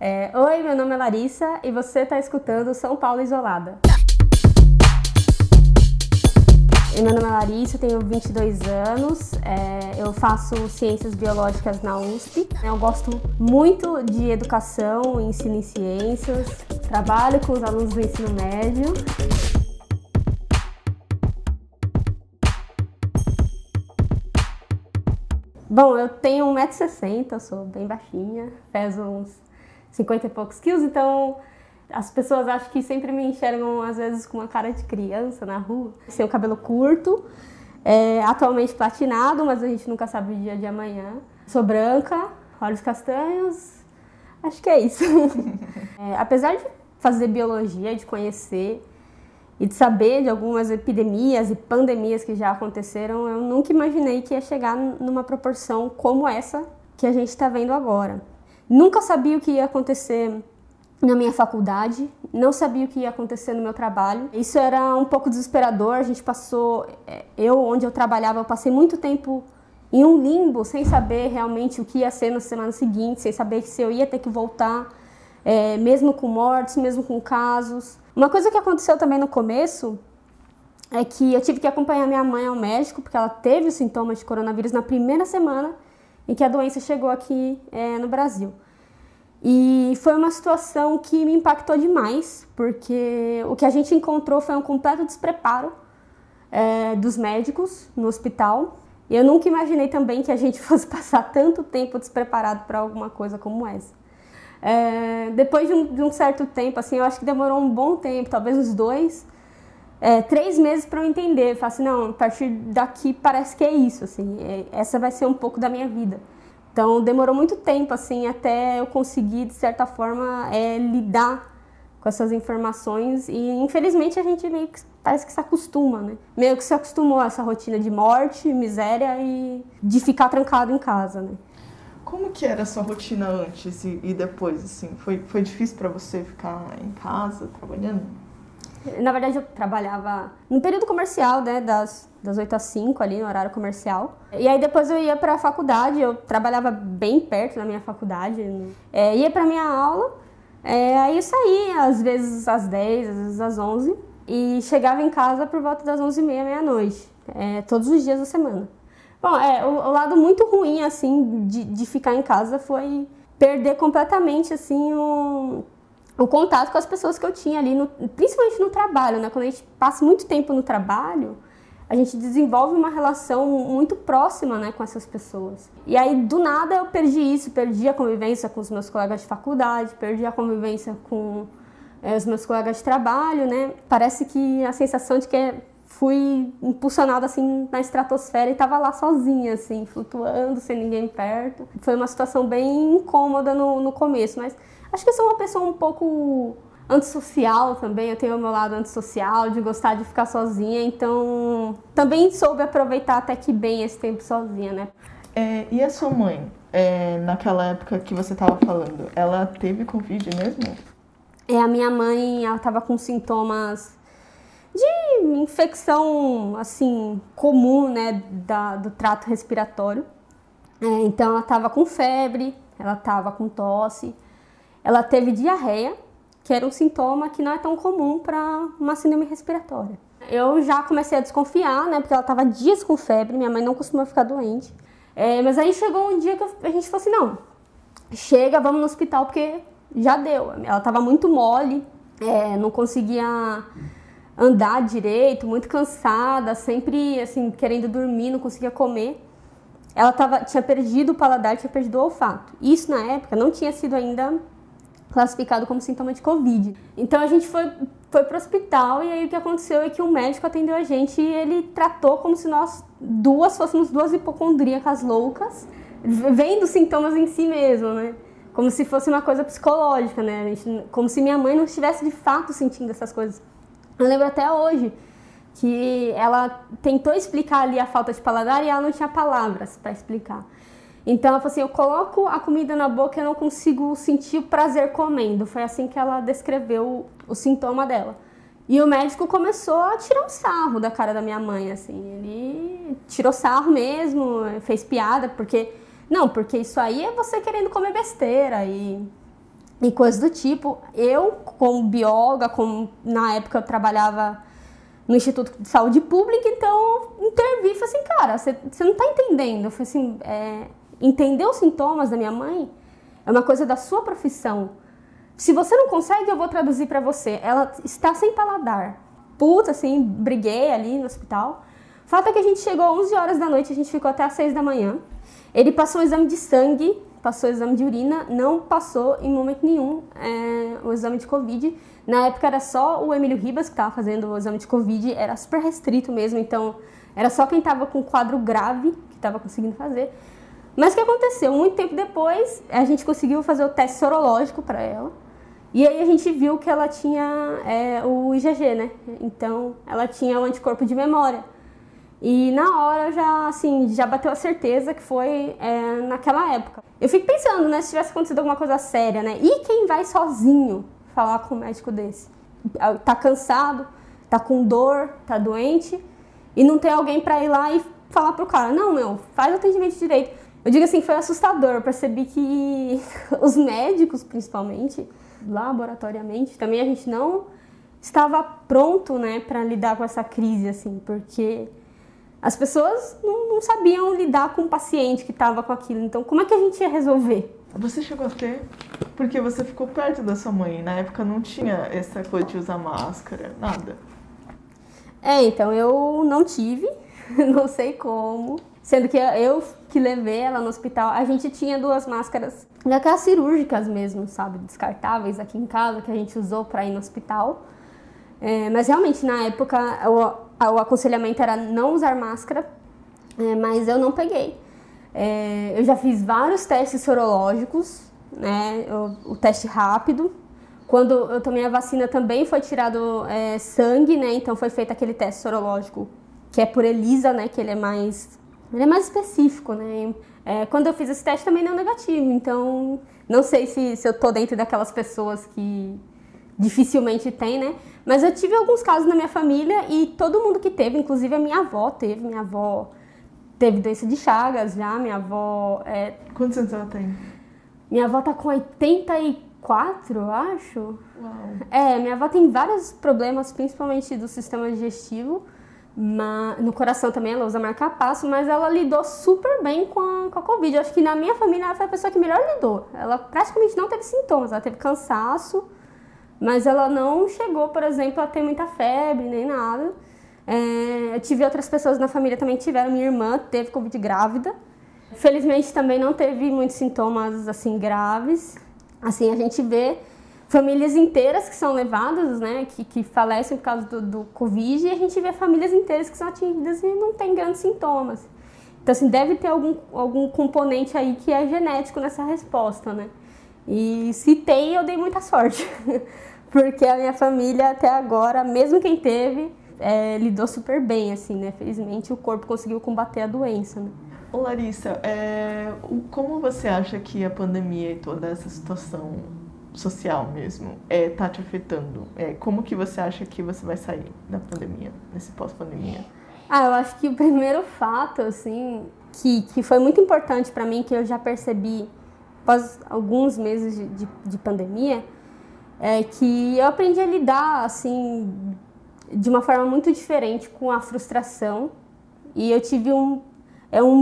Oi, meu nome é Larissa e você está escutando São Paulo Isolada. Meu nome é Larissa, eu tenho 22 anos, eu faço Ciências Biológicas na USP. Eu gosto muito de educação, ensino em ciências, trabalho com os alunos do ensino médio. Bom, eu tenho 1,60 m, eu sou bem baixinha, peso uns 50 e poucos quilos, então as pessoas acham que sempre me enxergam às vezes com uma cara de criança na rua. Tenho cabelo curto, atualmente platinado, mas a gente nunca sabe o dia de amanhã. Sou branca, olhos castanhos, acho que é isso. Apesar de fazer biologia, de conhecer e de saber de algumas epidemias e pandemias que já aconteceram, eu nunca imaginei que ia chegar numa proporção como essa que a gente está vendo agora. Nunca sabia o que ia acontecer na minha faculdade, não sabia o que ia acontecer no meu trabalho. Isso era um pouco desesperador, a gente passou, onde eu trabalhava, eu passei muito tempo em um limbo, sem saber realmente o que ia ser na semana seguinte, sem saber se eu ia ter que voltar, mesmo com mortes, mesmo com casos. Uma coisa que aconteceu também no começo é que eu tive que acompanhar minha mãe ao médico, porque ela teve os sintomas de coronavírus na primeira semana em que a doença chegou aqui no Brasil. E foi uma situação que me impactou demais, porque o que a gente encontrou foi um completo despreparo dos médicos no hospital. E eu nunca imaginei também que a gente fosse passar tanto tempo despreparado para alguma coisa como essa. Depois de um certo tempo, assim, eu acho que demorou um bom tempo, talvez uns 3 meses para eu entender. Eu falei assim, não, a partir daqui parece que é isso, assim, essa vai ser um pouco da minha vida. Então demorou muito tempo, assim, até eu conseguir, de certa forma, lidar com essas informações. E infelizmente a gente meio que parece que se acostuma, né? Meio que se acostumou a essa rotina de morte, miséria e de ficar trancado em casa, né? Como que era a sua rotina antes e depois, assim? Foi difícil para você ficar em casa, trabalhando? Na verdade, eu trabalhava no período comercial, né, das 8 às 5, ali no horário comercial. E aí depois eu ia para a faculdade, eu trabalhava bem perto da minha faculdade. Ia para minha aula, aí eu saía às vezes às 10, às vezes às 11. E chegava em casa por volta das 11h30, meia-noite, todos os dias da semana. Bom, o lado muito ruim, assim, de ficar em casa foi perder completamente, assim, o contato com as pessoas que eu tinha ali, principalmente no trabalho, né? Quando a gente passa muito tempo no trabalho, a gente desenvolve uma relação muito próxima, né, com essas pessoas. E aí, do nada, eu perdi isso, perdi a convivência com os meus colegas de faculdade, perdi a convivência com os meus colegas de trabalho, né? Parece que a sensação de que fui impulsionada assim na estratosfera e estava lá sozinha, assim, flutuando, sem ninguém perto. Foi uma situação bem incômoda no começo, mas acho que eu sou uma pessoa um pouco antissocial também. Eu tenho o meu lado antissocial, de gostar de ficar sozinha, então também soube aproveitar até que bem esse tempo sozinha, né? E a sua mãe, naquela época que você estava falando, ela teve Covid mesmo? A minha mãe, ela estava com sintomas de infecção, assim, comum, né, do trato respiratório. Então, ela estava com febre, ela estava com tosse, ela teve diarreia, que era um sintoma que não é tão comum para uma síndrome respiratória. Eu já comecei a desconfiar, né, porque ela estava dias com febre, minha mãe não costuma ficar doente. Mas aí chegou um dia que a gente falou assim, não, chega, vamos no hospital, porque já deu. Ela estava muito mole, não conseguia andar direito, muito cansada, sempre assim, querendo dormir, não conseguia comer. Ela tinha perdido o paladar, tinha perdido o olfato. Isso, na época, não tinha sido ainda classificado como sintoma de Covid. Então, a gente foi pro hospital e aí o que aconteceu é que um médico atendeu a gente e ele tratou como se nós fôssemos duas hipocondríacas loucas, vendo sintomas em si mesmo, né? Como se fosse uma coisa psicológica, né? Como se minha mãe não estivesse de fato sentindo essas coisas. Eu lembro até hoje que ela tentou explicar ali a falta de paladar e ela não tinha palavras para explicar. Então ela falou assim, eu coloco a comida na boca e eu não consigo sentir o prazer comendo. Foi assim que ela descreveu o sintoma dela. E o médico começou a tirar um sarro da cara da minha mãe, assim. Ele tirou sarro mesmo, fez piada, porque isso aí é você querendo comer besteira. e coisas do tipo. Eu, como bióloga, como na época eu trabalhava no Instituto de Saúde Pública, então eu intervi e falei assim, cara, você não tá entendendo. Eu falei assim, entender os sintomas da minha mãe é uma coisa da sua profissão. Se você não consegue, eu vou traduzir pra você. Ela está sem paladar. Puta, assim, briguei ali no hospital. O fato é que a gente chegou às 11 horas da noite, a gente ficou até às 6 da manhã. Ele passou o exame de sangue, passou o exame de urina, não passou em momento nenhum o exame de Covid. Na época era só o Emílio Ribas que estava fazendo o exame de Covid, era super restrito mesmo, então era só quem estava com quadro grave que estava conseguindo fazer. Mas o que aconteceu? Muito tempo depois, a gente conseguiu fazer o teste sorológico para ela. E aí a gente viu que ela tinha o IgG, né? Então ela tinha o anticorpo de memória. E na hora já bateu a certeza que foi naquela época. Eu fico pensando, né, se tivesse acontecido alguma coisa séria, né? E quem vai sozinho falar com um médico desse? Tá cansado, tá com dor, tá doente, e não tem alguém pra ir lá e falar pro cara, não, faz o atendimento direito. Eu digo assim, foi assustador, eu percebi que os médicos, principalmente, laboratoriamente, também a gente não estava pronto, né, pra lidar com essa crise, assim, porque as pessoas não sabiam lidar com o paciente que estava com aquilo. Então, como é que a gente ia resolver? Você chegou a ter? Porque você ficou perto da sua mãe. Na época não tinha essa coisa de usar máscara, nada. Então, eu não tive, não sei como. Sendo que eu que levei ela no hospital, a gente tinha 2 máscaras, daquelas cirúrgicas mesmo, sabe? Descartáveis aqui em casa, que a gente usou para ir no hospital. Mas realmente, na época, o aconselhamento era não usar máscara, mas eu não peguei. Eu já fiz vários testes sorológicos, né? O teste rápido. Quando eu tomei a vacina também foi tirado sangue, né? Então foi feito aquele teste sorológico que é por ELISA, né? Que ele é mais específico, né? Quando eu fiz esse teste também deu negativo, então não sei se eu tô dentro daquelas pessoas que dificilmente tem, né? Mas eu tive alguns casos na minha família e todo mundo que teve, inclusive a minha avó teve doença de Chagas já, minha avó... Quantos anos ela tem? Minha avó tá com 84, eu acho. Uau. Minha avó tem vários problemas, principalmente do sistema digestivo, no coração também, ela usa marca-passo, mas ela lidou super bem com a Covid. Eu acho que na minha família ela foi a pessoa que melhor lidou. Ela praticamente não teve sintomas, ela teve cansaço, mas ela não chegou, por exemplo, a ter muita febre, nem nada. Eu tive outras pessoas na família também que tiveram. Minha irmã teve Covid grávida. Felizmente também não teve muitos sintomas assim graves. Assim, a gente vê famílias inteiras que são levadas, né, que falecem por causa do Covid, e a gente vê famílias inteiras que são atingidas e não tem grandes sintomas. Então, assim, deve ter algum componente aí que é genético nessa resposta, né? E se tem, eu dei muita sorte. Porque a minha família, até agora, mesmo quem teve, lidou super bem, assim, né? Felizmente, o corpo conseguiu combater a doença, né? Ô Larissa, como você acha que a pandemia e toda essa situação social mesmo tá te afetando? Como que você acha que você vai sair da pandemia, nesse pós-pandemia? Eu acho que o primeiro fato, assim, que foi muito importante para mim, que eu já percebi após alguns meses de pandemia, é que eu aprendi a lidar, assim, de uma forma muito diferente com a frustração. E eu tive um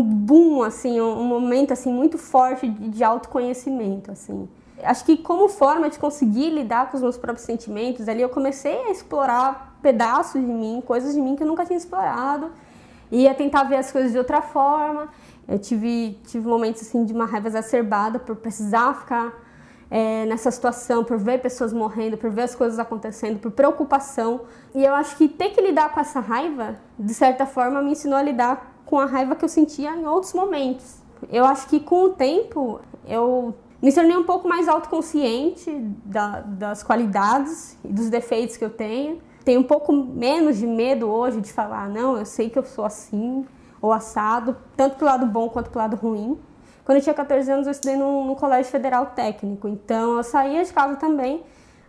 boom, assim, um momento, assim, muito forte de autoconhecimento, assim. Acho que como forma de conseguir lidar com os meus próprios sentimentos, ali eu comecei a explorar pedaços de mim, coisas de mim que eu nunca tinha explorado, e a tentar ver as coisas de outra forma. Eu tive momentos, assim, de uma raiva exacerbada por precisar ficar nessa situação, por ver pessoas morrendo, por ver as coisas acontecendo, por preocupação. E eu acho que ter que lidar com essa raiva, de certa forma, me ensinou a lidar com a raiva que eu sentia em outros momentos. Eu acho que com o tempo eu me tornei um pouco mais autoconsciente das qualidades e dos defeitos que eu tenho. Tenho um pouco menos de medo hoje de falar, não, eu sei que eu sou assim ou assado, tanto pro lado bom quanto pro lado ruim. Quando eu tinha 14 anos, eu estudei num colégio federal técnico, então eu saía de casa também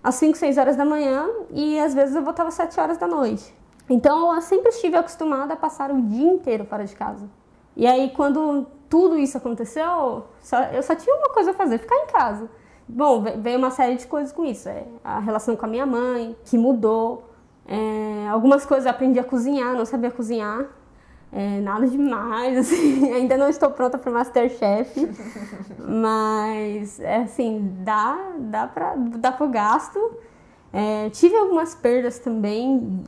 às 5, 6 horas da manhã e às vezes eu voltava às 7 horas da noite. Então eu sempre estive acostumada a passar o dia inteiro fora de casa. E aí quando tudo isso aconteceu, eu só tinha uma coisa a fazer, ficar em casa. Bom, veio uma série de coisas com isso. A relação com a minha mãe, que mudou. Algumas coisas eu aprendi a cozinhar, não sabia cozinhar. Nada demais, assim. Ainda não estou pronta para o MasterChef. Mas, assim, dá para o gasto. Tive algumas perdas também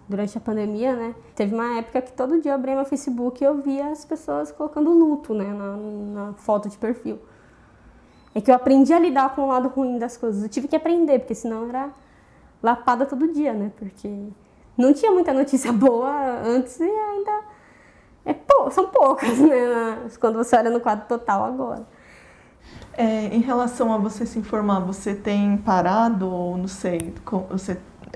durante a pandemia, né? Teve uma época que todo dia eu abria meu Facebook e eu via as pessoas colocando luto, né, na foto de perfil. É que eu aprendi a lidar com o lado ruim das coisas. Eu tive que aprender, porque senão era lapada todo dia, né? Porque não tinha muita notícia boa antes e ainda são poucas, né? Quando você olha no quadro total agora. Em relação a você se informar, você tem parado ou não sei,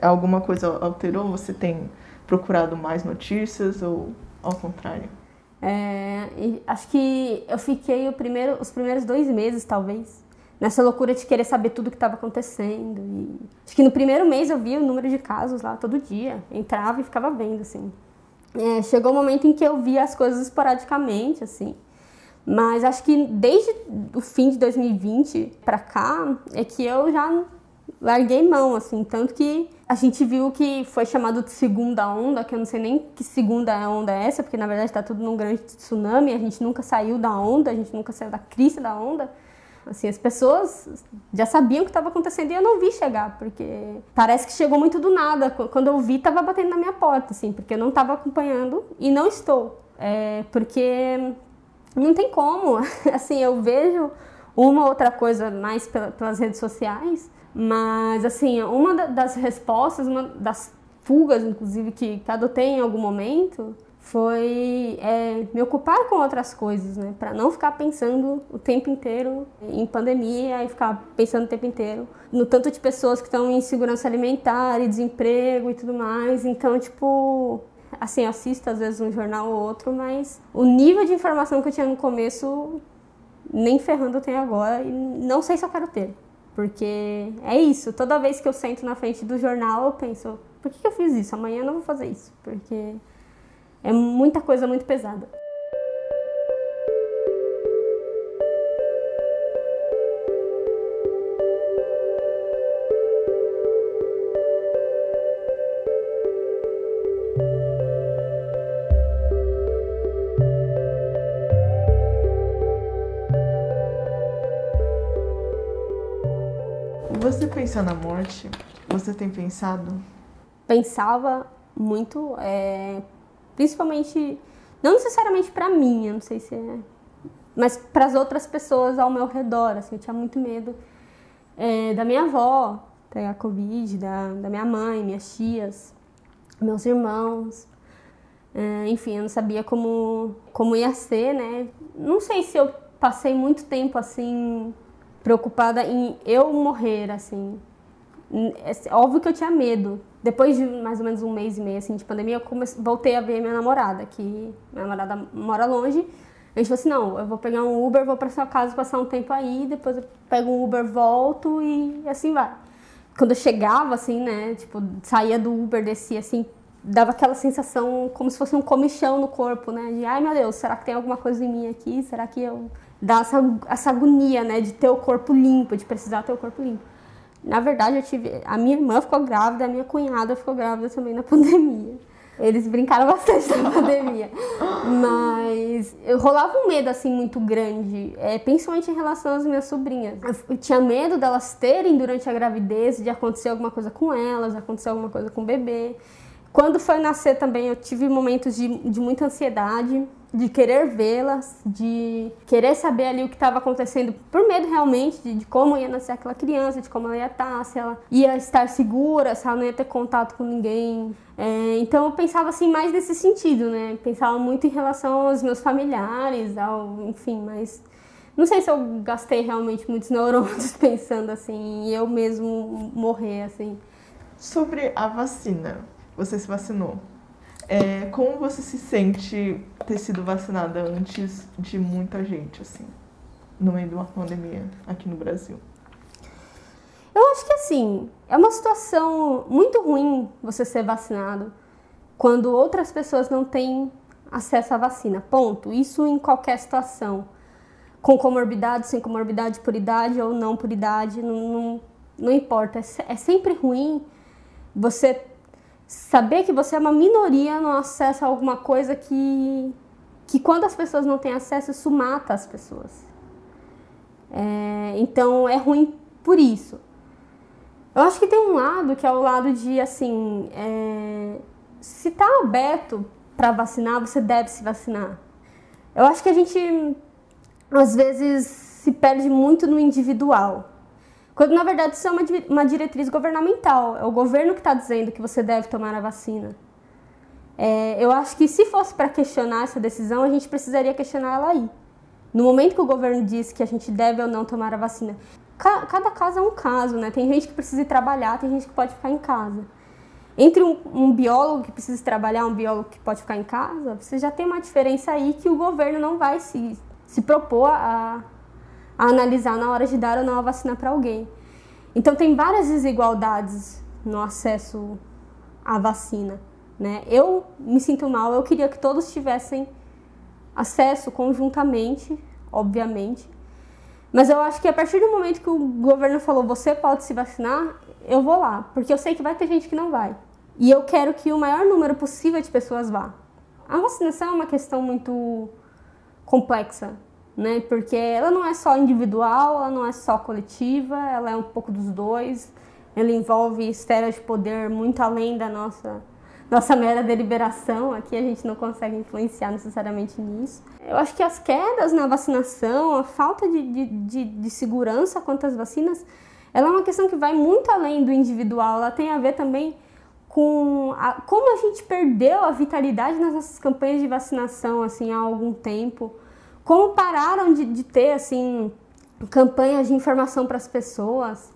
alguma coisa alterou? Você tem procurado mais notícias ou ao contrário? Acho que eu fiquei os primeiros 2 meses, talvez, nessa loucura de querer saber tudo o que estava acontecendo. E acho que no primeiro mês eu via o número de casos lá todo dia, entrava e ficava vendo, assim. Chegou um momento em que eu via as coisas esporadicamente, assim. Mas acho que desde o fim de 2020 para cá é que eu já larguei mão, assim, tanto que a gente viu que foi chamado de segunda onda, que eu não sei nem que segunda onda é essa, porque na verdade está tudo num grande tsunami, a gente nunca saiu da onda, a gente nunca saiu da crise da onda. Assim, as pessoas já sabiam o que estava acontecendo e eu não vi chegar, porque parece que chegou muito do nada. Quando eu vi, estava batendo na minha porta, assim, porque eu não estava acompanhando e não estou. Porque não tem como. Assim, eu vejo uma outra coisa mais pelas redes sociais, mas, assim, uma das respostas, uma das fugas, inclusive, que adotei em algum momento, foi me ocupar com outras coisas, né? Para não ficar pensando o tempo inteiro em pandemia e ficar pensando o tempo inteiro no tanto de pessoas que estão em insegurança alimentar e desemprego e tudo mais. Então, tipo, assim, eu assisto às vezes um jornal ou outro, mas o nível de informação que eu tinha no começo, nem ferrando eu tenho agora e não sei se eu quero ter. Porque é isso, toda vez que eu sento na frente do jornal eu penso, por que eu fiz isso? Amanhã eu não vou fazer isso, porque é muita coisa muito pesada. Você pensa na morte? Você tem pensado? Pensava muito, principalmente, não necessariamente pra mim, eu não sei se mas para as outras pessoas ao meu redor, assim, eu tinha muito medo da minha avó pegar Covid, da minha mãe, minhas tias, meus irmãos, enfim, eu não sabia como ia ser, né? Não sei se eu passei muito tempo, assim, preocupada em eu morrer, assim. É óbvio que eu tinha medo. Depois de mais ou menos 1 mês e meio assim, de pandemia, eu voltei a ver minha namorada, que minha namorada mora longe. A gente falou assim, não, eu vou pegar um Uber, vou pra sua casa passar um tempo aí, depois eu pego um Uber, volto e assim vai. Quando eu chegava, assim, né, tipo, saía do Uber, descia, assim, dava aquela sensação como se fosse um comichão no corpo, né, de, ai meu Deus, será que tem alguma coisa em mim aqui? Será que eu... Dá essa agonia, né, de ter o corpo limpo, de precisar ter o corpo limpo. Na verdade, a minha irmã ficou grávida, a minha cunhada ficou grávida também na pandemia. Eles brincaram bastante na pandemia. Mas eu rolava um medo, assim, muito grande, principalmente em relação às minhas sobrinhas. Eu tinha medo delas terem, durante a gravidez, de acontecer alguma coisa com elas, acontecer alguma coisa com o bebê. Quando foi nascer também, eu tive momentos de muita ansiedade, de querer vê-las, de querer saber ali o que estava acontecendo, por medo realmente de como ia nascer aquela criança, de como ela ia estar, se ela ia estar segura, se ela não ia ter contato com ninguém. Então eu pensava assim mais nesse sentido, né? Pensava muito em relação aos meus familiares, enfim, mas não sei se eu gastei realmente muitos neurônios pensando assim, em eu mesmo morrer, assim. Sobre a vacina, você se vacinou. Como você se sente ter sido vacinada antes de muita gente, assim, no meio de uma pandemia aqui no Brasil? Eu acho que, assim, é uma situação muito ruim você ser vacinado quando outras pessoas não têm acesso à vacina, ponto. Isso em qualquer situação. com comorbidade, sem comorbidade, por idade ou não por idade, não importa. É sempre ruim você saber que você é uma minoria no acesso a alguma coisa que quando as pessoas não têm acesso, isso mata as pessoas. Então é ruim por isso. Eu acho que tem um lado que é o lado de, assim, se tá aberto para vacinar, você deve se vacinar. Eu acho que a gente, às vezes, se perde muito no individual. Quando, na verdade, isso é uma diretriz governamental. É o governo que está dizendo que você deve tomar a vacina. Eu acho que se fosse para questionar essa decisão, a gente precisaria questionar ela aí. No momento que o governo diz que a gente deve ou não tomar a vacina. Cada caso é um caso, né? Tem gente que precisa ir trabalhar, tem gente que pode ficar em casa. Entre um biólogo que precisa trabalhar e um biólogo que pode ficar em casa, você já tem uma diferença aí que o governo não vai se propor a analisar na hora de dar ou não a vacina para alguém. Então tem várias desigualdades no acesso à vacina, né? Eu me sinto mal, eu queria que todos tivessem acesso conjuntamente, obviamente. Mas eu acho que a partir do momento que o governo falou você pode se vacinar, eu vou lá, porque eu sei que vai ter gente que não vai. E eu quero que o maior número possível de pessoas vá. A vacinação é uma questão muito complexa, né? Porque ela não é só individual, ela não é só coletiva, ela é um pouco dos dois. Ela envolve esferas de poder muito além da nossa mera deliberação. Aqui a gente não consegue influenciar necessariamente nisso. Eu acho que as quedas na vacinação, a falta de segurança quanto às vacinas, ela é uma questão que vai muito além do individual. Ela tem a ver também com como a gente perdeu a vitalidade nas nossas campanhas de vacinação assim, há algum tempo. Como pararam de ter assim, campanhas de informação para as pessoas.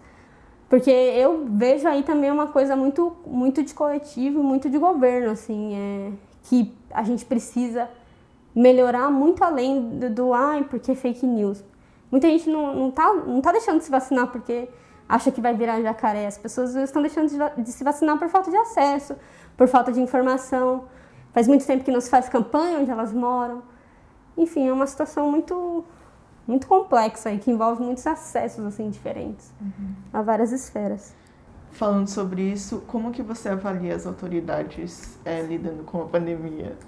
Porque eu vejo aí também uma coisa muito, muito de coletivo, muito de governo, assim, que a gente precisa melhorar muito além porque fake news. Muita gente não tá deixando de se vacinar porque acha que vai virar jacaré. As pessoas estão deixando de se vacinar por falta de acesso, por falta de informação. Faz muito tempo que não se faz campanha onde elas moram. Enfim, é uma situação muito, muito complexa e que envolve muitos acessos assim, diferentes a várias esferas. Falando sobre isso, como que você avalia as autoridades lidando com a pandemia?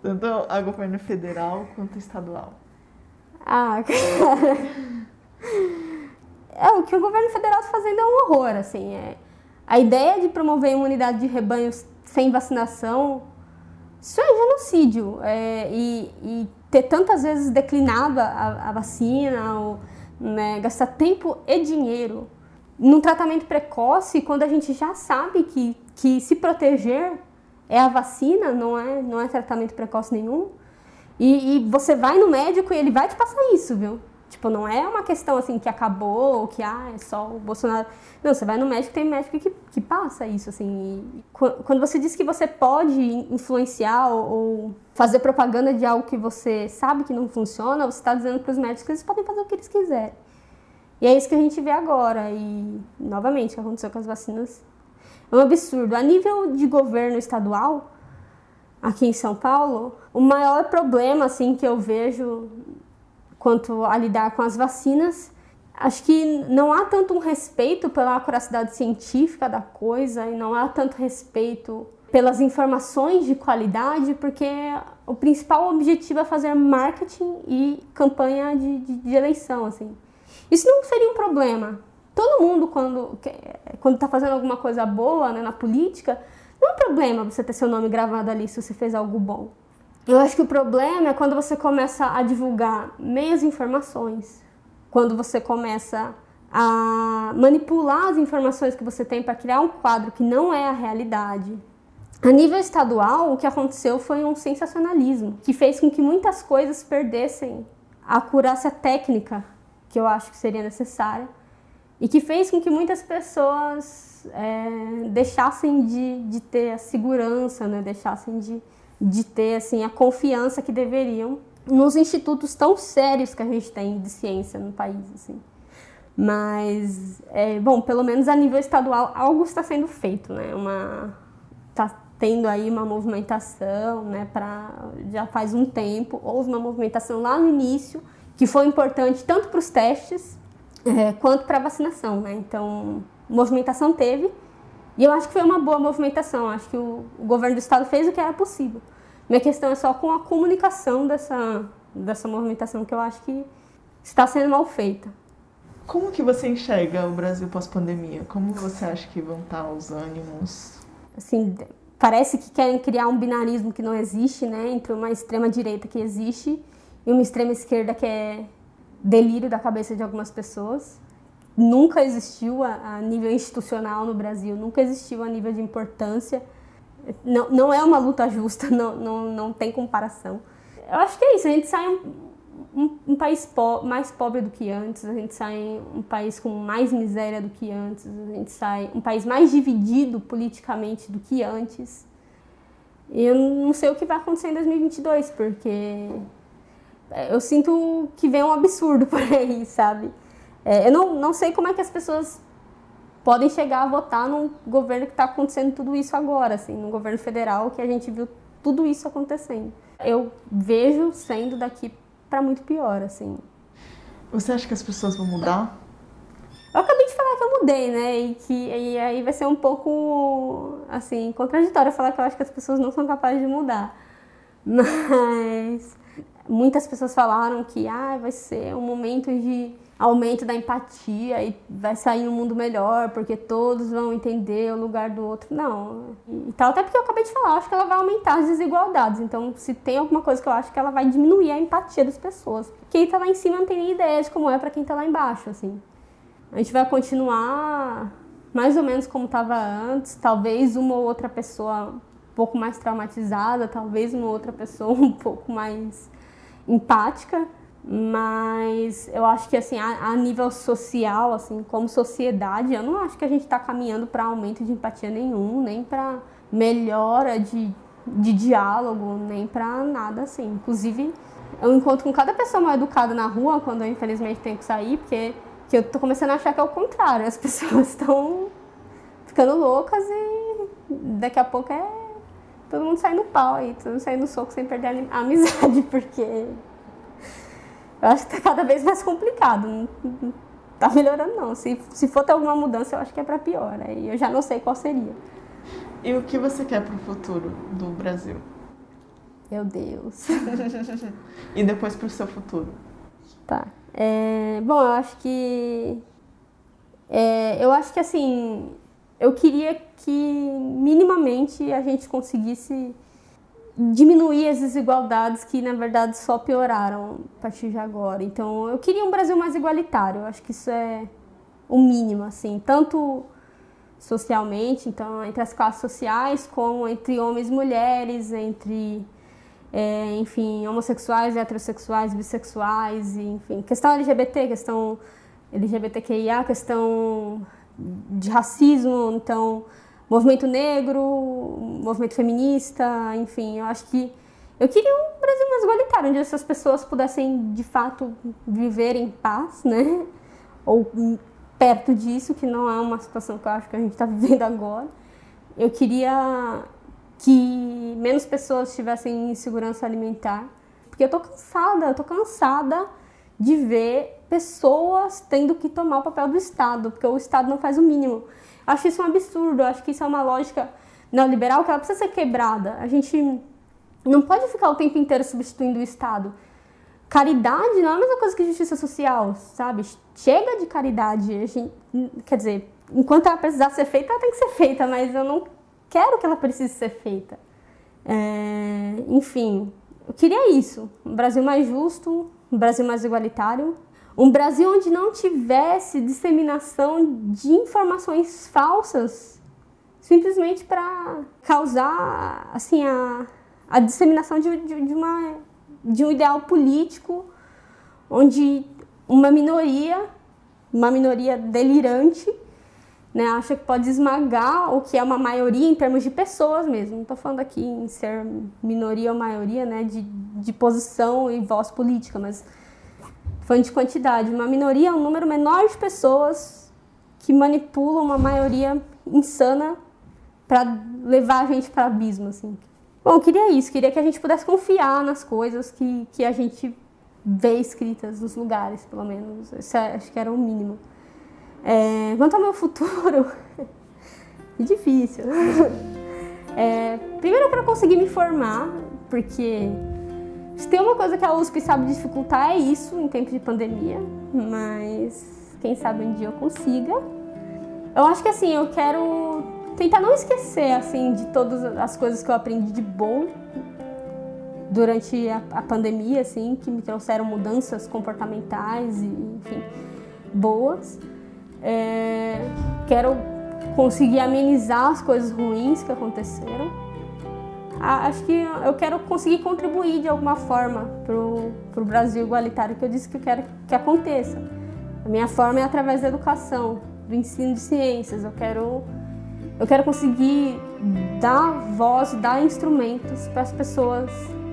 Tanto a governo federal quanto estadual. Cara... o que o governo federal está fazendo é um horror, assim. A ideia de promover a imunidade de rebanho sem vacinação, isso é genocídio. E ter tantas vezes declinado a vacina, né, gastar tempo e dinheiro num tratamento precoce, quando a gente já sabe que se proteger é a vacina, não é tratamento precoce nenhum. E você vai no médico e ele vai te passar isso, viu? Tipo, não é uma questão assim que acabou, que é só o Bolsonaro. Não, você vai no médico, tem médico que passa isso, assim. E quando você diz que você pode influenciar ou fazer propaganda de algo que você sabe que não funciona, você está dizendo para os médicos que eles podem fazer o que eles quiserem. E é isso que a gente vê agora. E, novamente, o que aconteceu com as vacinas é um absurdo. A nível de governo estadual, aqui em São Paulo, o maior problema assim, que eu vejo quanto a lidar com as vacinas, acho que não há tanto um respeito pela acuracidade científica da coisa e não há tanto respeito pelas informações de qualidade, porque o principal objetivo é fazer marketing e campanha de eleição, assim. Isso não seria um problema. Todo mundo, quando está fazendo alguma coisa boa, né, na política, não é um problema você ter seu nome gravado ali se você fez algo bom. Eu acho que o problema é quando você começa a divulgar meias informações, quando você começa a manipular as informações que você tem para criar um quadro que não é a realidade. A nível estadual, o que aconteceu foi um sensacionalismo, que fez com que muitas coisas perdessem a acurácia técnica que eu acho que seria necessária e que fez com que muitas pessoas deixassem de ter a segurança, né? Deixassem de ter assim, a confiança que deveriam nos institutos tão sérios que a gente tem de ciência no país. Assim. Mas, bom, pelo menos a nível estadual, algo está sendo feito, né? Está tendo aí uma movimentação, né? Já faz um tempo, houve uma movimentação lá no início, que foi importante tanto para os testes quanto para a vacinação, né? Então, movimentação teve, e eu acho que foi uma boa movimentação. Acho que o governo do estado fez o que era possível. Minha questão é só com a comunicação dessa movimentação, que eu acho que está sendo mal feita. Como que você enxerga o Brasil pós-pandemia? Como você acha que vão estar os ânimos? Assim, parece que querem criar um binarismo que não existe, né? Entre uma extrema-direita que existe e uma extrema-esquerda que é delírio da cabeça de algumas pessoas. Nunca existiu a nível institucional no Brasil, nunca existiu a nível de importância. Não é uma luta justa, não tem comparação. Eu acho que é isso, a gente sai um país mais pobre do que antes, a gente sai um país com mais miséria do que antes, a gente sai um país mais dividido politicamente do que antes. E eu não sei o que vai acontecer em 2022, porque eu sinto que vem um absurdo por aí, sabe? Eu não sei como é que as pessoas podem chegar a votar num governo que está acontecendo tudo isso agora, assim, num governo federal que a gente viu tudo isso acontecendo. Eu vejo sendo daqui para muito pior, assim. Você acha que as pessoas vão mudar? Eu acabei de falar que eu mudei, né? E aí vai ser um pouco, assim, contraditório falar que eu acho que as pessoas não são capazes de mudar. Mas muitas pessoas falaram que vai ser um momento de aumento da empatia e vai sair um mundo melhor porque todos vão entender o lugar do outro. Não. E tal, até porque eu acabei de falar, eu acho que ela vai aumentar as desigualdades. Então, se tem alguma coisa que eu acho que ela vai diminuir a empatia das pessoas. Quem tá lá em cima não tem nem ideia de como é para quem tá lá embaixo, assim. A gente vai continuar mais ou menos como estava antes, talvez uma ou outra pessoa um pouco mais traumatizada, talvez uma outra pessoa um pouco mais empática, mas eu acho que assim, a nível social, assim, como sociedade, eu não acho que a gente está caminhando para aumento de empatia nenhum, nem para melhora de diálogo, nem para nada assim. Inclusive, eu encontro com cada pessoa mal educada na rua quando eu infelizmente tenho que sair, porque eu tô começando a achar que é o contrário, as pessoas estão ficando loucas e daqui a pouco todo mundo sai no pau aí, todo mundo sai no soco sem perder a amizade, porque eu acho que tá cada vez mais complicado, não tá melhorando não. Se for ter alguma mudança, eu acho que é pra pior, aí eu já não sei qual seria. E o que você quer pro futuro do Brasil? Meu Deus. E depois pro seu futuro? Tá. Bom, eu acho que assim, eu queria que minimamente a gente conseguisse diminuir as desigualdades que na verdade só pioraram a partir de agora. Então, eu queria um Brasil mais igualitário. Eu acho que isso é o mínimo, assim, tanto socialmente, então entre as classes sociais, como entre homens e mulheres, entre enfim, homossexuais, heterossexuais, bissexuais, enfim, questão LGBT, questão LGBTQIA, questão de racismo, então, movimento negro, movimento feminista, enfim, eu acho que eu queria um Brasil mais igualitário, onde essas pessoas pudessem, de fato, viver em paz, né, ou perto disso, que não é uma situação que eu acho que a gente está vivendo agora. Eu queria que menos pessoas tivessem insegurança alimentar, porque eu tô cansada de ver pessoas tendo que tomar o papel do Estado, porque o Estado não faz o mínimo. Eu acho isso um absurdo, eu acho que isso é uma lógica neoliberal que ela precisa ser quebrada. A gente não pode ficar o tempo inteiro substituindo o Estado. Caridade não é a mesma coisa que justiça social, sabe? Chega de caridade. Quer dizer, enquanto ela precisar ser feita, ela tem que ser feita, mas eu não quero que ela precise ser feita. Enfim, eu queria isso. Um Brasil mais justo, um Brasil mais igualitário. Um Brasil onde não tivesse disseminação de informações falsas, simplesmente para causar assim, a disseminação de um ideal político, onde uma minoria delirante, né, acha que pode esmagar o que é uma maioria em termos de pessoas mesmo. Não estou falando aqui em ser minoria ou maioria, né, de posição e voz política, mas falando de quantidade. Uma minoria é um número menor de pessoas que manipulam uma maioria insana para levar a gente para o abismo, assim. Bom, eu queria isso, queria que a gente pudesse confiar nas coisas que a gente ver escritas nos lugares, pelo menos. Isso acho que era o mínimo. Quanto ao meu futuro, é difícil. Primeiro eu quero conseguir me formar, porque se tem uma coisa que a USP sabe dificultar é isso em tempo de pandemia, mas quem sabe um dia eu consiga. Eu acho que assim, eu quero tentar não esquecer assim, de todas as coisas que eu aprendi de bom durante a pandemia, assim, que me trouxeram mudanças comportamentais e, enfim, boas. Quero conseguir amenizar as coisas ruins que aconteceram. Acho que eu quero conseguir contribuir de alguma forma pro Brasil igualitário, que eu disse que eu quero que aconteça. A minha forma é através da educação, do ensino de ciências. Eu quero conseguir dar voz, dar instrumentos para as pessoas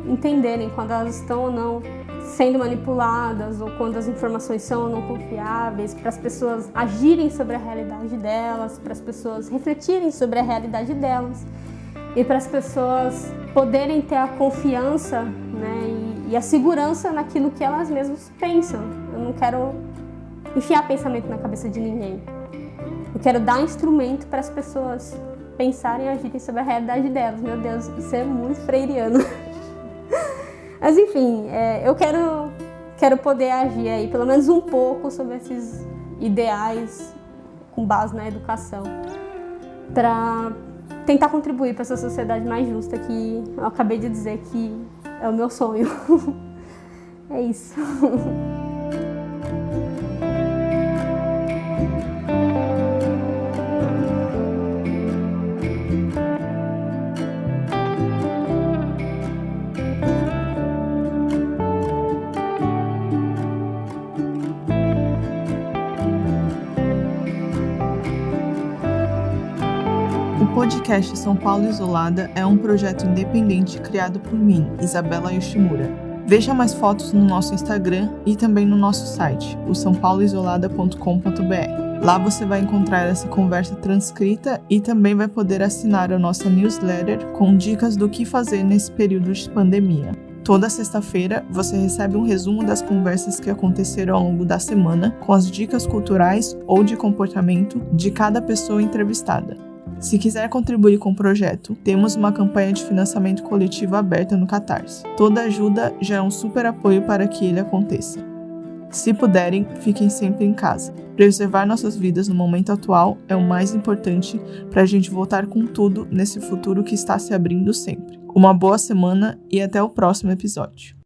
entenderem quando elas estão ou não sendo manipuladas, ou quando as informações são ou não confiáveis, para as pessoas agirem sobre a realidade delas, para as pessoas refletirem sobre a realidade delas e para as pessoas poderem ter a confiança, né, e a segurança naquilo que elas mesmas pensam. Eu não quero enfiar pensamento na cabeça de ninguém. Eu quero dar instrumento para as pessoas pensarem e agirem sobre a realidade delas. Meu Deus, isso é muito freiriano. Mas enfim, eu quero poder agir aí, pelo menos um pouco, sobre esses ideais com base na educação, para tentar contribuir para essa sociedade mais justa que eu acabei de dizer que é o meu sonho. É isso. O podcast São Paulo Isolada é um projeto independente criado por mim, Isabela Yoshimura. Veja mais fotos no nosso Instagram e também no nosso site, o saopauloisolada.com.br. Lá você vai encontrar essa conversa transcrita e também vai poder assinar a nossa newsletter com dicas do que fazer nesse período de pandemia. Toda sexta-feira você recebe um resumo das conversas que aconteceram ao longo da semana, com as dicas culturais ou de comportamento de cada pessoa entrevistada. Se quiser contribuir com o projeto, temos uma campanha de financiamento coletivo aberta no Catarse. Toda ajuda já é um super apoio para que ele aconteça. Se puderem, fiquem sempre em casa. Preservar nossas vidas no momento atual é o mais importante para a gente voltar com tudo nesse futuro que está se abrindo sempre. Uma boa semana e até o próximo episódio.